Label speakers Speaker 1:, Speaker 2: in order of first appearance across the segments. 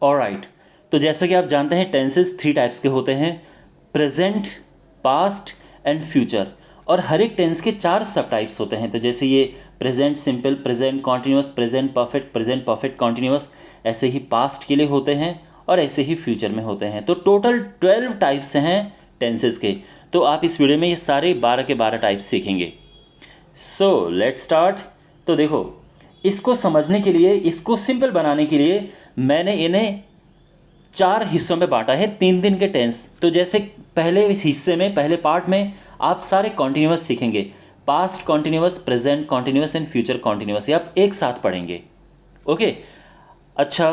Speaker 1: Alright, तो जैसा कि आप जानते हैं टेंसेस 3 टाइप्स के होते हैं, प्रेजेंट, पास्ट एंड फ्यूचर। और हर एक टेंस के 4 सब टाइप्स होते हैं। तो जैसे ये present simple, present continuous, present perfect continuous, ऐसे ही पास्ट के लिए होते हैं और ऐसे ही फ्यूचर में होते हैं। तो टोटल 12 टाइप्स हैं टेंसेस के। तो आप इस वीडियो में ये सारे 12 के 12 टाइप्स सीखेंगे। So let's start. तो देखो, इसको समझने के लिए, इसको सिंपल बनाने के लिए मैंने इन्हें 4 हिस्सों में बांटा है, 3 के टेंस। तो जैसे पहले हिस्से में, पहले पार्ट में आप सारे कॉन्टिन्यूअस सीखेंगे, past continuous, present continuous and future continuous, ये आप एक साथ पढ़ेंगे। ओके, अच्छा,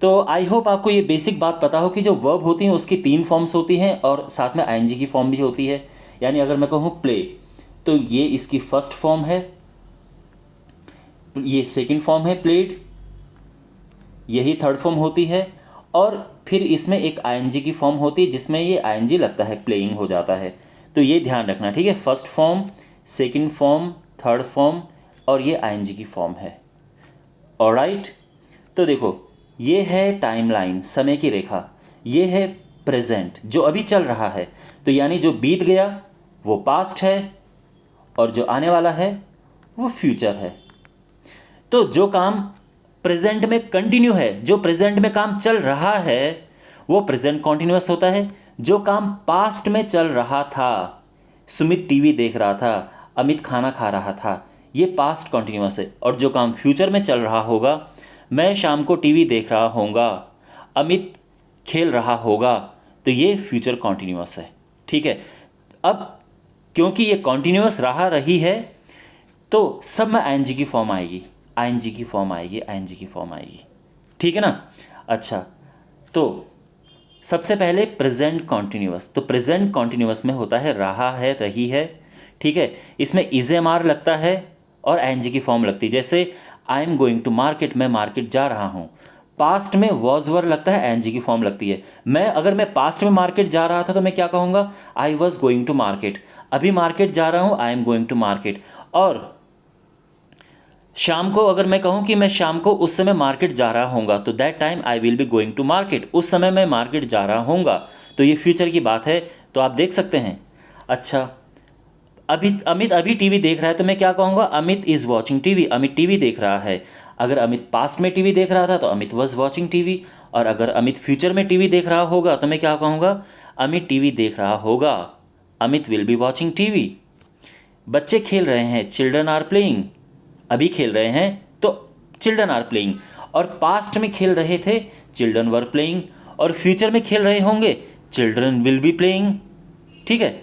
Speaker 1: तो आई होप आपको ये बेसिक बात पता हो कि जो वर्ब होती हैं उसकी 3 फॉर्म्स होती हैं और साथ में आईएनजी की फॉर्म भी होती है। यानी अगर मैं कहूँ प्ले, तो ये इसकी फर्स्ट फॉर्म है, ये सेकंड फॉर्म है प्लेड, यही थर्ड फॉर्म होती है, और फिर इसमें एक आईएनजी की फॉर्म होती है जिसमें ये आईएनजी लगता है, प्लेइंग हो जाता है। तो ये ध्यान रखना, ठीक है। First form, second form, third form और ये आईएनजी की फॉर्म है। ऑलराइट, तो देखो, ये है टाइमलाइन, समय की रेखा, ये है प्रेजेंट जो अभी चल रहा है। तो यानी जो बीत गया वो पास्ट है और जो आने वाला है वो फ्यूचर है। तो जो काम प्रेजेंट में कंटिन्यू है, जो प्रेजेंट में काम चल रहा है, वो प्रेजेंट कॉन्टिन्यूअस होता है। जो काम पास्ट में चल रहा था, सुमित टीवी देख रहा था, अमित खाना खा रहा था, ये पास्ट कॉन्टिन्यूअस है। और जो काम फ्यूचर में चल रहा होगा, मैं शाम को टीवी देख रहा होऊंगा, अमित खेल रहा होगा, तो ये फ्यूचर कॉन्टिन्यूअस है। ठीक है। अब क्योंकि ये कॉन्टिन्यूअस रहा रही है, तो सब में आईएनजी की फॉर्म आएगी, आईएनजी की फॉर्म आएगी, आईएनजी की फॉर्म आएगी। ठीक है ना। अच्छा, तो सबसे पहले प्रेजेंट कॉन्टिन्यूअस। तो प्रेजेंट कॉन्टिन्यूअस में होता है रहा है, रही है। ठीक है। इसमें इज़एमआर लगता है और आईएनजी की फॉर्म लगती है। जैसे I am going to market, मैं मार्केट जा रहा हूँ। पास्ट में वॉज वर लगता है, आईएनजी की फॉर्म लगती है। अगर मैं पास्ट में मार्केट जा रहा था तो मैं क्या कहूँगा, I was going to market. अभी मार्केट जा रहा हूँ, I am going to market. और शाम को अगर मैं कहूँ कि मैं शाम को उस समय मार्केट जा रहा होऊंगा, तो that time I will be going to market, उस समय मैं मार्केट जा रहा होऊंगा। तो ये फ्यूचर की बात है, तो आप देख सकते हैं। अच्छा, अमित अभी टीवी देख रहा है, तो मैं क्या कहूँगा, Amit is watching TV, Amit TV देख रहा है। अगर अमित पास्ट में टीवी देख रहा था तो अमित वॉज वॉचिंग टीवी। और अगर अमित फ्यूचर में टीवी देख रहा होगा तो मैं क्या कहूँगा, अमित टीवी देख रहा होगा, Amit will be watching TV. बच्चे खेल रहे हैं, चिल्ड्रन आर प्लेइंग, अभी खेल रहे हैं तो चिल्ड्रन आर प्लेइंग। और पास्ट में खेल रहे थे, चिल्ड्रन वर प्लेइंग। और फ्यूचर में खेल रहे होंगे, चिल्ड्रन विल बी प्लेइंग। ठीक है।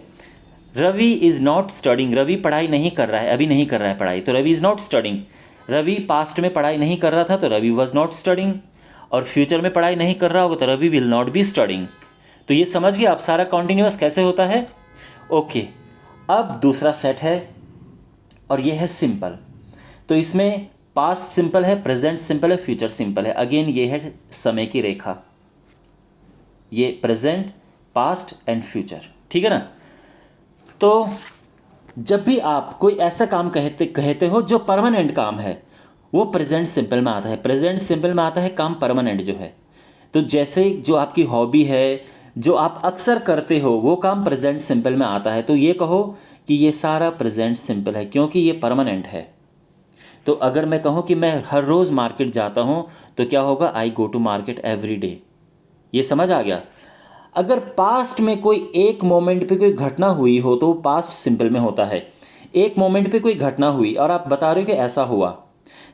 Speaker 1: Ravi is not studying, Ravi पढ़ाई नहीं कर रहा है, अभी नहीं कर रहा है पढ़ाई, तो Ravi is not studying. Ravi past में पढ़ाई नहीं कर रहा था तो रवि वॉज नॉट स्टडिंग। और फ्यूचर में पढ़ाई नहीं कर रहा होगा तो Ravi will not be studying. तो ये समझ गए आप सारा कॉन्टिन्यूअस कैसे होता है। ओके, अब दूसरा सेट है और ये है सिंपल। तो इसमें पास्ट सिंपल है, प्रेजेंट सिंपल है, फ्यूचर सिंपल है। अगेन ये है समय की रेखा, ये प्रेजेंट, पास्ट एंड फ्यूचर। ठीक है ना। तो जब भी आप कोई ऐसा काम कहते हो जो परमानेंट काम है, वो प्रेजेंट सिंपल में आता है। प्रेजेंट सिंपल में आता है काम परमानेंट जो है। तो जैसे जो आपकी हॉबी है, जो आप अक्सर करते हो, वो काम प्रेजेंट सिंपल में आता है। तो ये कहो कि ये सारा प्रेजेंट सिंपल है क्योंकि ये परमानेंट है। तो अगर मैं कहूँ कि मैं हर रोज़ मार्केट जाता हूँ, तो क्या होगा, I go to market every day. ये समझ आ गया। अगर पास्ट में कोई एक मोमेंट पे कोई घटना हुई हो तो वो पास्ट सिंपल में होता है। एक मोमेंट पे कोई घटना हुई और आप बता रहे हो कि ऐसा हुआ,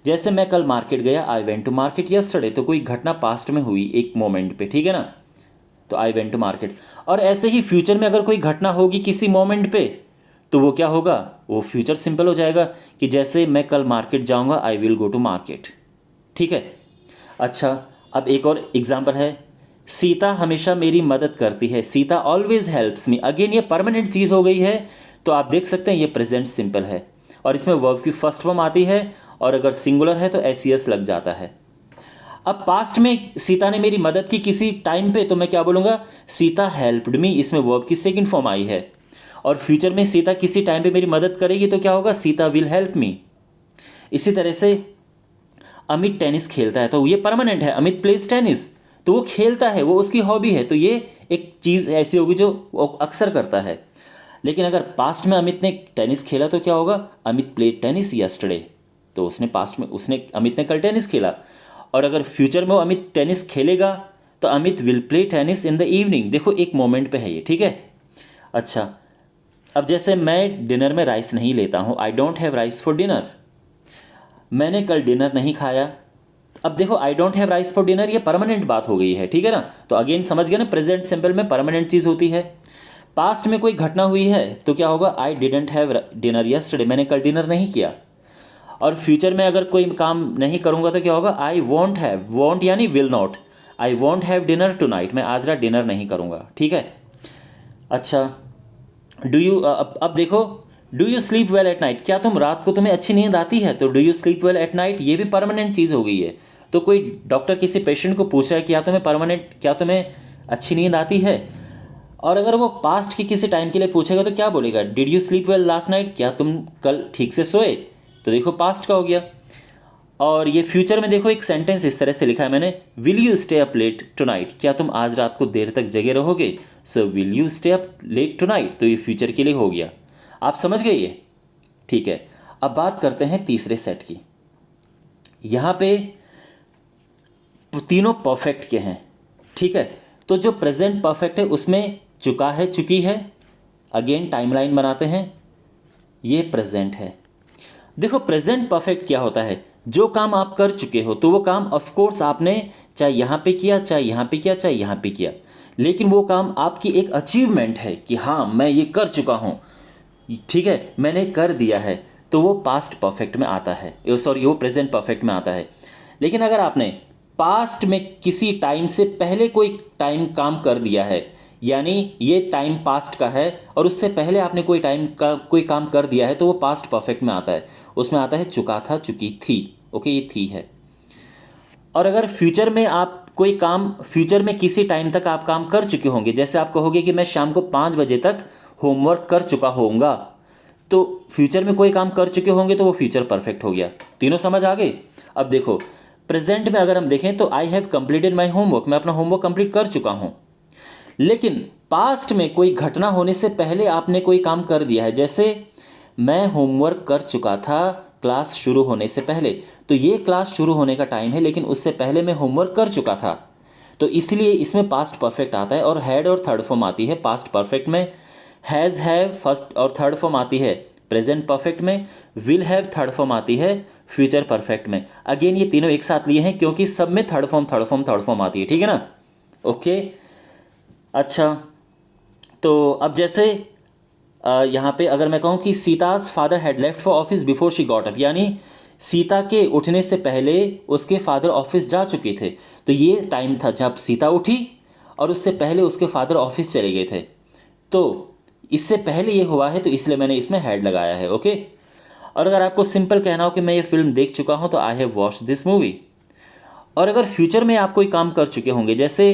Speaker 1: जैसे मैं कल मार्केट गया, I went to market yesterday, तो कोई घटना पास्ट में हुई एक मोमेंट पे। ठीक है ना। तो आई वेंट टू मार्केट। और ऐसे ही फ्यूचर में अगर कोई घटना होगी किसी मोमेंट पे, तो वो क्या होगा, वो फ्यूचर सिंपल हो जाएगा कि जैसे मैं कल मार्केट जाऊंगा, I will go to market. ठीक है। अच्छा, अब एक और एग्जांपल है, सीता हमेशा मेरी मदद करती है, Sita always helps me. Again ये परमानेंट चीज़ हो गई है, तो आप देख सकते हैं ये प्रेजेंट सिंपल है और इसमें वर्ब की फर्स्ट फॉर्म आती है, और अगर सिंगुलर है तो एस लग जाता है। अब पास्ट में सीता ने मेरी मदद की किसी टाइम पे, तो मैं क्या बोलूँगा, सीता हेल्प्ड मी, इसमें वर्ब की सेकंड फॉर्म आई है। और फ्यूचर में सीता किसी टाइम पे मेरी मदद करेगी तो क्या होगा, सीता विल हेल्प मी। इसी तरह से अमित टेनिस खेलता है, तो ये परमानेंट है, अमित प्लेज टेनिस, तो वो खेलता है, वो उसकी हॉबी है, तो ये एक चीज़ ऐसी होगी जो वो अक्सर करता है। लेकिन अगर पास्ट में अमित ने टेनिस खेला तो क्या होगा, अमित प्लेड टेनिस यस्टरडे, तो उसने पास्ट में अमित ने कल टेनिस खेला। और अगर फ्यूचर में वो अमित टेनिस खेलेगा तो Amit will play tennis in the evening. देखो एक मोमेंट पे है ये, ठीक है। अच्छा, अब जैसे मैं डिनर में राइस नहीं लेता हूँ, I don't have rice for dinner, मैंने कल डिनर नहीं खाया। अब देखो I don't have rice for dinner, ये परमानेंट बात हो गई है, ठीक है ना। तो अगेन समझ गए ना, प्रेजेंट सिंपल में परमानेंट चीज़ होती है। पास्ट में कोई घटना हुई है तो क्या होगा, I didn't have dinner yesterday, मैंने कल डिनर नहीं किया। और फ्यूचर में अगर कोई काम नहीं करूँगा तो क्या होगा, आई वॉन्ट हैव, वॉन्ट यानी will not, I won't have dinner tonight, मैं आज रात डिनर नहीं करूँगा, ठीक है। अच्छा, डू यू, अब देखो, do you sleep well at night, क्या तुम रात को तुम्हें अच्छी नींद आती है, तो do you sleep well at night ये भी परमानेंट चीज़ हो गई है। तो कोई डॉक्टर किसी पेशेंट को पूछ रहा है क्या तुम्हें अच्छी नींद आती है, और अगर वो पास्ट के किसी टाइम के लिए पूछेगा तो क्या बोलेगा, did you sleep well last night, क्या तुम कल ठीक से सोए, तो देखो पास्ट का हो गया। और ये फ्यूचर में देखो एक सेंटेंस इस तरह से लिखा है मैंने, will you stay up late tonight, क्या तुम आज रात को देर तक जगे रहोगे, so will you stay up late tonight, तो ये फ्यूचर के लिए हो गया। आप समझ गए ये, ठीक है। अब बात करते हैं तीसरे सेट की। यहाँ पे तीनों परफेक्ट के हैं, ठीक है। तो जो प्रेजेंट परफेक्ट है उसमें चुका है, चुकी है, अगेन टाइमलाइन बनाते हैं, ये प्रेजेंट है। देखो प्रेजेंट परफेक्ट क्या होता है, जो काम आप कर चुके हो तो वो काम ऑफ कोर्स आपने चाहे यहाँ पे किया, चाहे यहाँ पे किया, चाहे यहाँ पे किया, लेकिन वो काम आपकी एक अचीवमेंट है कि हाँ मैं ये कर चुका हूँ, ठीक है, मैंने कर दिया है, तो वो पास्ट परफेक्ट में आता है, सॉरी वो प्रेजेंट परफेक्ट में आता है। लेकिन अगर आपने पास्ट में किसी टाइम से पहले कोई टाइम काम कर दिया है, यानी ये टाइम पास्ट का है और उससे पहले आपने कोई काम कर दिया है, तो वो पास्ट परफेक्ट में आता है, उसमें आता है चुका था, चुकी थी, ओके, ये थी है। और अगर फ्यूचर में आप कोई काम, फ्यूचर में किसी टाइम तक आप काम कर चुके होंगे, जैसे आप कहोगे कि मैं शाम को 5 बजे तक होमवर्क कर चुका होऊंगा, तो फ्यूचर में कोई काम कर चुके होंगे तो वो फ्यूचर परफेक्ट हो गया। तीनों समझ आ गए। अब देखो प्रेजेंट में अगर हम देखें तो I have completed my homework, मैं अपना होमवर्क कंप्लीट कर चुका हूं। लेकिन पास्ट में कोई घटना होने से पहले आपने कोई काम कर दिया है, जैसे मैं होमवर्क कर चुका था क्लास शुरू होने से पहले, तो ये क्लास शुरू होने का टाइम है लेकिन उससे पहले मैं होमवर्क कर चुका था, तो इसलिए इसमें पास्ट परफेक्ट आता है। और हैड और थर्ड फॉर्म आती है पास्ट परफेक्ट में, हैज़ हैव फर्स्ट और थर्ड फॉर्म आती है प्रेजेंट परफेक्ट में, विल हैव थर्ड फॉर्म आती है फ्यूचर परफेक्ट में। अगेन ये तीनों एक साथ लिए हैं क्योंकि सब में थर्ड फॉर्म आती है, ठीक है ना, ओके। अच्छा, तो अब जैसे यहाँ पे अगर मैं कहूँ कि Sita's father had left for office before she got up, यानी सीता के उठने से पहले उसके फादर ऑफिस जा चुके थे, तो ये टाइम था जब सीता उठी और उससे पहले उसके फादर ऑफिस चले गए थे, तो इससे पहले ये हुआ है, तो इसलिए मैंने इसमें हैड लगाया है, ओके। और अगर आपको सिंपल कहना हो कि मैं ये फिल्म देख चुका हूँ, तो I have watched this movie. और अगर फ्यूचर में आप कोई काम कर चुके होंगे, जैसे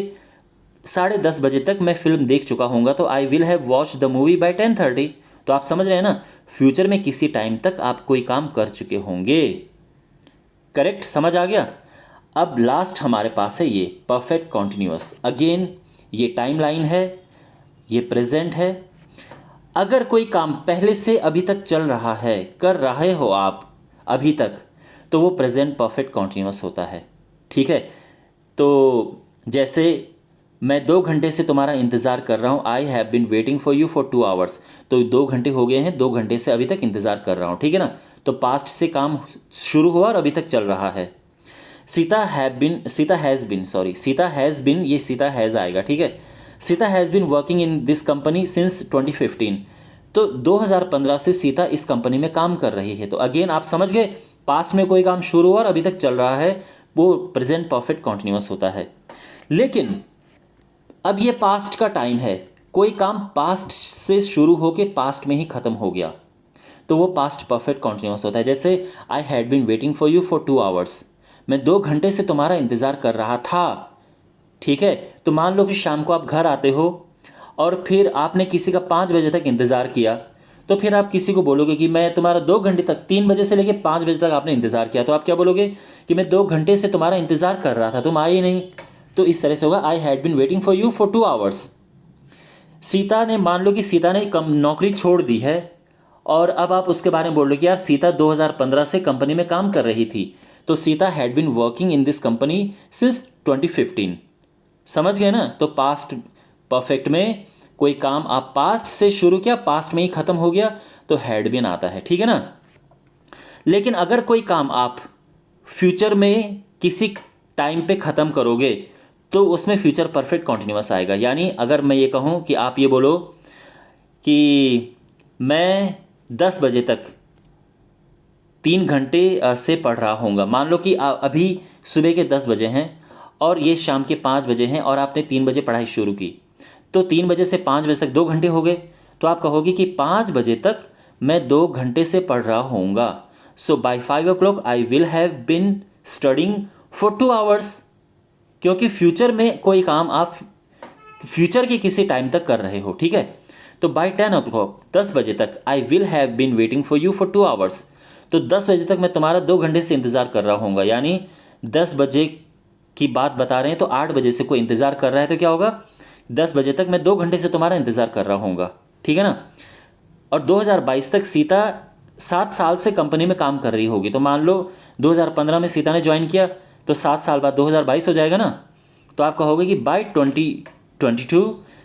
Speaker 1: 10:30 बजे तक मैं फिल्म देख चुका हूँगा, तो आई will have watch the movie by 10:30, तो आप समझ रहे हैं ना, फ्यूचर में किसी टाइम तक आप कोई काम कर चुके होंगे, करेक्ट, समझ आ गया। अब लास्ट हमारे पास है ये परफेक्ट कॉन्टिन्यूअस। अगेन ये टाइमलाइन है, ये प्रेजेंट है। अगर कोई काम पहले से अभी तक चल रहा है, कर रहे हो आप अभी तक, तो वो प्रेजेंट परफेक्ट कॉन्टिन्यूअस होता है, ठीक है। तो जैसे मैं 2 घंटे से तुम्हारा इंतज़ार कर रहा हूँ, I have been waiting for you for 2 hours, तो 2 घंटे हो गए हैं, 2 घंटे से अभी तक इंतज़ार कर रहा हूँ, ठीक है ना। तो पास्ट से काम शुरू हुआ और अभी तक चल रहा है। सीता हैज़ बिन, ये सीता हैज़ आएगा, ठीक है। Sita has been working in this company since 2015, तो 2015 से सीता इस कंपनी में काम कर रही है। तो अगेन आप समझ गए, पास्ट में कोई काम शुरू हुआ और अभी तक चल रहा है, वो प्रेजेंट परफेक्ट कॉन्टिन्यूअस होता है। लेकिन अब ये पास्ट का टाइम है, कोई काम पास्ट से शुरू होके पास्ट में ही ख़त्म हो गया, तो वो पास्ट परफेक्ट कॉन्टिन्यूअस होता है। जैसे I had been waiting for you for 2 hours, मैं 2 घंटे से तुम्हारा इंतज़ार कर रहा था, ठीक है। तो मान लो कि शाम को आप घर आते हो और फिर आपने किसी का 5 बजे तक इंतज़ार किया, तो फिर आप किसी को बोलोगे कि मैं तुम्हारा 2 घंटे तक, 3 बजे से लेकर 5 बजे तक आपने इंतज़ार किया, तो आप क्या बोलोगे कि मैं 2 घंटे से तुम्हारा इंतज़ार कर रहा था, तुम आए ही नहीं। तो तो इस तरह से होगा, I had been waiting for you for 2 hours. Sita ने, मान लो कि सीता ने नौकरी छोड़ दी है और अब आप उसके बारे में बोल रहे हो कि यार सीता 2015 से कंपनी में काम कर रही थी, तो Sita had been working in this company since 2015। समझ गए ना? तो पास्ट परफेक्ट में कोई काम आप पास्ट से शुरू किया, पास्ट में ही खत्म हो गया, तो हैड बीन आता है, ठीक है ना। लेकिन अगर कोई काम आप फ्यूचर में किसी टाइम पे ख़त्म करोगे तो उसमें फ्यूचर परफेक्ट कॉन्टिन्यूअस आएगा। यानी अगर मैं ये कहूँ कि आप ये बोलो कि मैं 10 बजे तक 3 घंटे से पढ़ रहा हूँगा, मान लो कि अभी सुबह के 10 बजे हैं और ये शाम के 5 बजे हैं और आपने 3 बजे पढ़ाई शुरू की, तो 3 बजे से 5 बजे तक 2 घंटे हो गए, तो आप कहोगे कि 5 बजे तक मैं 2 घंटे से पढ़ रहा हूँगा। So by 5 o'clock I will have been studying for 2 hours, क्योंकि फ्यूचर में कोई काम आप फ्यूचर के किसी टाइम तक कर रहे हो, ठीक है। तो बाय 10 o'clock 10 बजे तक आई will have bin waiting for you for 2 hours, तो 10 बजे तक मैं तुम्हारा 2 घंटे से इंतज़ार कर रहा हूँगा। यानी 10 बजे की बात बता रहे हैं तो 8 बजे से कोई इंतज़ार कर रहा है तो क्या होगा, 10 बजे तक मैं 2 घंटे से तुम्हारा इंतज़ार कर रहा हूँगा, ठीक है ना। और 2022 तक सीता 7 साल से कंपनी में काम कर रही होगी, तो मान लो 2015 में सीता ने ज्वाइन किया तो 7 साल बाद 2022 हो जाएगा ना। तो आप कहोगे कि by 2022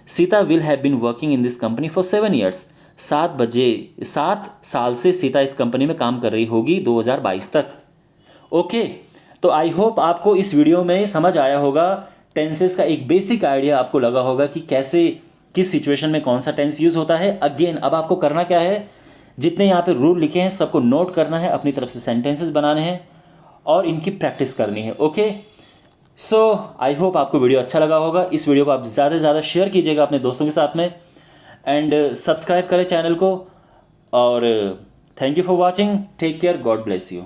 Speaker 1: Sita will have been working in this company for 7 years। 7 साल से सीता इस कंपनी में काम कर रही होगी 2022 तक। ओके, तो आई होप आपको इस वीडियो में समझ आया होगा, टेंसेस का एक बेसिक आइडिया आपको लगा होगा कि कैसे किस सिचुएशन में कौन सा टेंस यूज़ होता है। अगेन अब आपको करना क्या है, जितने यहाँ पे रूल लिखे हैं सबको नोट करना है, अपनी तरफ से सेंटेंसेस बनाने हैं और इनकी प्रैक्टिस करनी है। ओके, सो आई होप आपको वीडियो अच्छा लगा होगा। इस वीडियो को आप ज़्यादा से ज़्यादा शेयर कीजिएगा अपने दोस्तों के साथ में एंड सब्सक्राइब करें चैनल को। और thank you for watching, take care, God bless you.